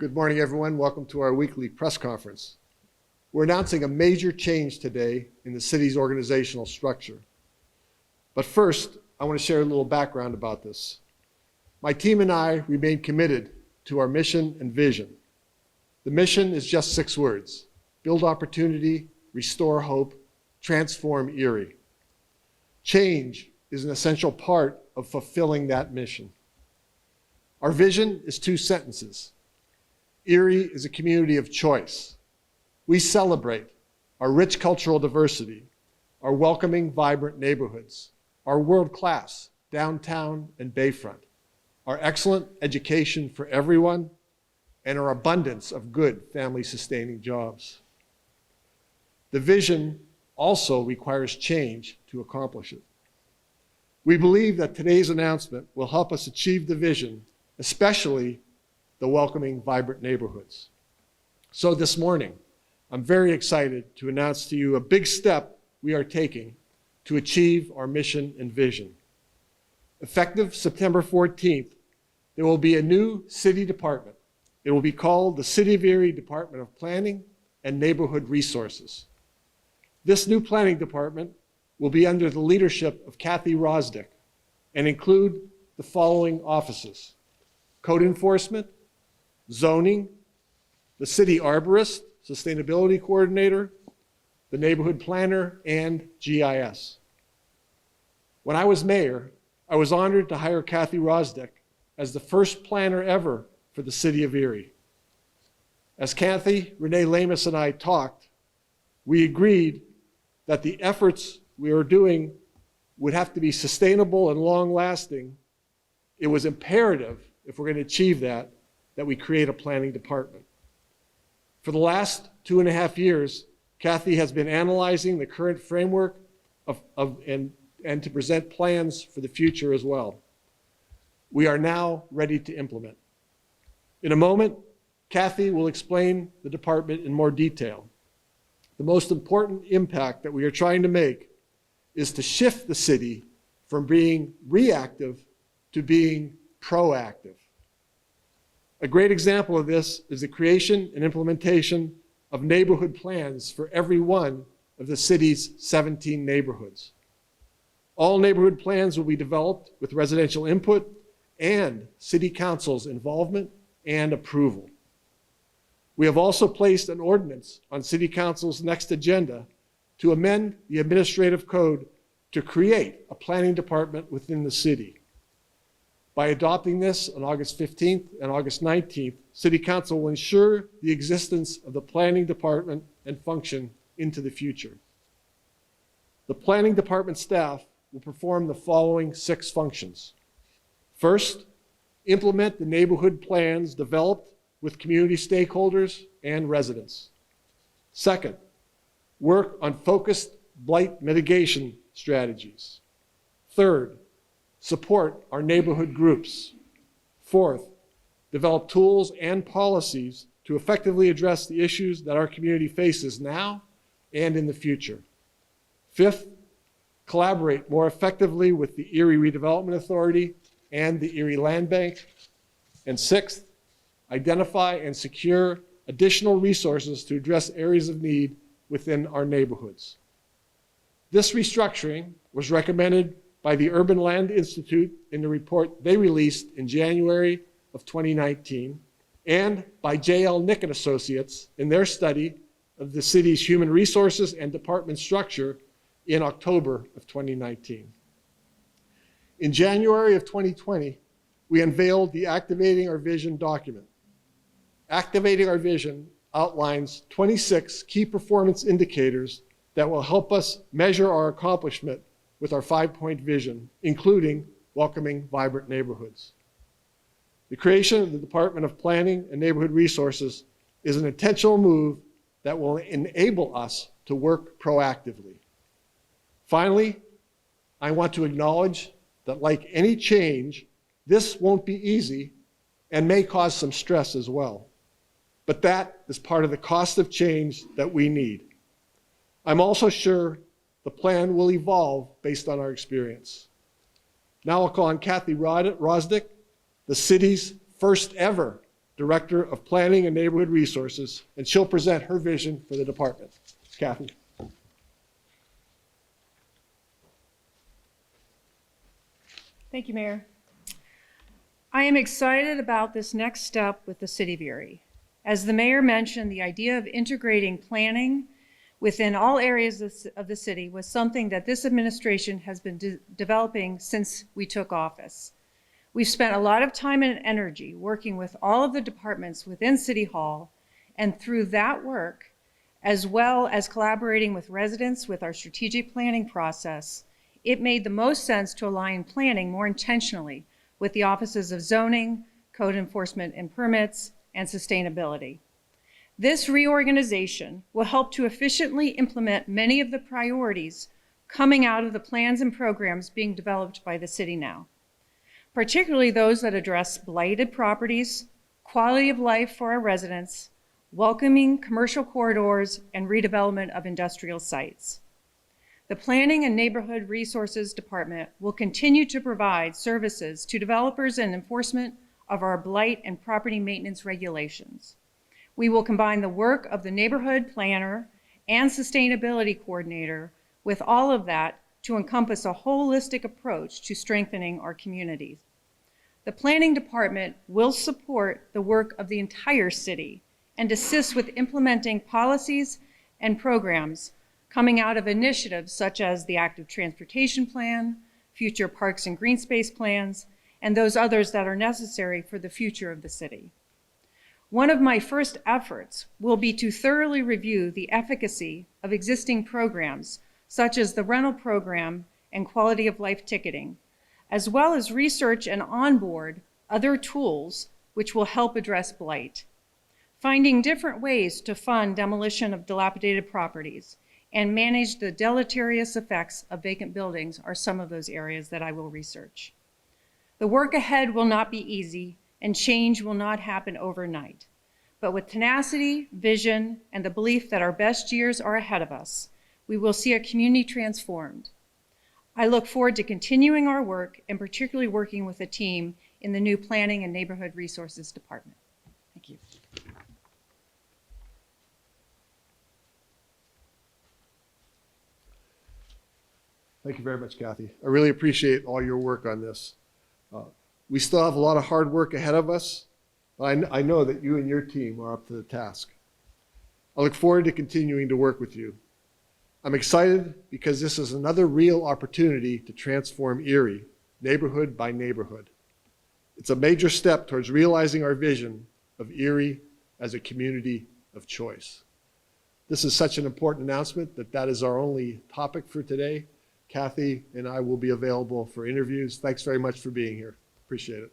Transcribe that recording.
Good morning, everyone. Welcome to our weekly press conference. We're announcing a major change today in the city's organizational structure. But first, I want to share a little background about this. My team and I remain committed to our mission and vision. The mission is just 6 words: build opportunity, restore hope, transform Erie. Change is an essential part of fulfilling that mission. Our vision is 2 sentences. Erie is a community of choice. We celebrate our rich cultural diversity, our welcoming, vibrant neighborhoods, our world-class downtown and bayfront, our excellent education for everyone, and our abundance of good family-sustaining jobs. The vision also requires change to accomplish it. We believe that today's announcement will help us achieve the vision, especially the welcoming, vibrant neighborhoods. So this morning, I'm very excited to announce to you a big step we are taking to achieve our mission and vision. Effective September 14th, there will be a new city department. It will be called the City of Erie Department of Planning and Neighborhood Resources. This new planning department will be under the leadership of Kathy Rosnick and include the following offices: code enforcement, zoning, the city arborist, sustainability coordinator, the neighborhood planner, and GIS. When I was mayor, I was honored to hire Kathy Rosnick as the first planner ever for the city of Erie. As Kathy, Renee Lamus, and I talked, we agreed that the efforts we are doing would have to be sustainable and long-lasting. It was imperative, if we're going to achieve that we create a planning department. For the last 2.5 years, Kathy has been analyzing the current framework and to present plans for the future as well. We are now ready to implement. In a moment, Kathy will explain the department in more detail. The most important impact that we are trying to make is to shift the city from being reactive to being proactive. A great example of this is the creation and implementation of neighborhood plans for every one of the city's 17 neighborhoods. All neighborhood plans will be developed with residential input and City Council's involvement and approval. We have also placed an ordinance on City Council's next agenda to amend the administrative code to create a planning department within the city. By adopting this on August 15th and August 19th, City Council will ensure the existence of the planning department and function into the future. The planning department staff will perform the following 6 functions. First, implement the neighborhood plans developed with community stakeholders and residents. Second, work on focused blight mitigation strategies. Third, support our neighborhood groups. Fourth, develop tools and policies to effectively address the issues that our community faces now and in the future. Fifth, collaborate more effectively with the Erie Redevelopment Authority and the Erie Land Bank. And sixth, identify and secure additional resources to address areas of need within our neighborhoods. This restructuring was recommended by the Urban Land Institute in the report they released in January of 2019, and by J.L. Nick and Associates in their study of the city's human resources and department structure in October of 2019. In January of 2020, we unveiled the Activating Our Vision document. Activating Our Vision outlines 26 key performance indicators that will help us measure our accomplishment with our 5-point vision, including welcoming, vibrant neighborhoods. The creation of the Department of Planning and Neighborhood Resources is an intentional move that will enable us to work proactively. Finally, I want to acknowledge that, like any change, this won't be easy and may cause some stress as well. But that is part of the cost of change that we need. I'm also sure the plan will evolve based on our experience. Now I'll call on Kathy Rosnick, the city's first ever Director of Planning and Neighborhood Resources, and she'll present her vision for the department. Kathy. Thank you, Mayor. I am excited about this next step with the City of Erie. As the Mayor mentioned, the idea of integrating planning within all areas of the city was something that this administration has been developing since we took office. We've spent a lot of time and energy working with all of the departments within City Hall, and through that work, as well as collaborating with residents with our strategic planning process, it made the most sense to align planning more intentionally with the offices of zoning, code enforcement and permits, and sustainability. This reorganization will help to efficiently implement many of the priorities coming out of the plans and programs being developed by the city now, particularly those that address blighted properties, quality of life for our residents, welcoming commercial corridors, and redevelopment of industrial sites. The Planning and Neighborhood Resources Department will continue to provide services to developers and enforcement of our blight and property maintenance regulations. We will combine the work of the neighborhood planner and sustainability coordinator with all of that to encompass a holistic approach to strengthening our communities. The Planning Department will support the work of the entire city and assist with implementing policies and programs coming out of initiatives such as the Active Transportation Plan, future parks and green space plans, and those others that are necessary for the future of the city. One of my first efforts will be to thoroughly review the efficacy of existing programs, such as the rental program and quality of life ticketing, as well as research and onboard other tools which will help address blight. Finding different ways to fund demolition of dilapidated properties and manage the deleterious effects of vacant buildings are some of those areas that I will research. The work ahead will not be easy, and change will not happen overnight. But with tenacity, vision, and the belief that our best years are ahead of us, we will see a community transformed. I look forward to continuing our work, and particularly working with a team in the new Planning and Neighborhood Resources Department. Thank you. Thank you very much, Kathy. I really appreciate all your work on this. We still have a lot of hard work ahead of us, but I know that you and your team are up to the task. I look forward to continuing to work with you. I'm excited because this is another real opportunity to transform Erie, neighborhood by neighborhood. It's a major step towards realizing our vision of Erie as a community of choice. This is such an important announcement that is our only topic for today. Kathy and I will be available for interviews. Thanks very much for being here. Appreciate it.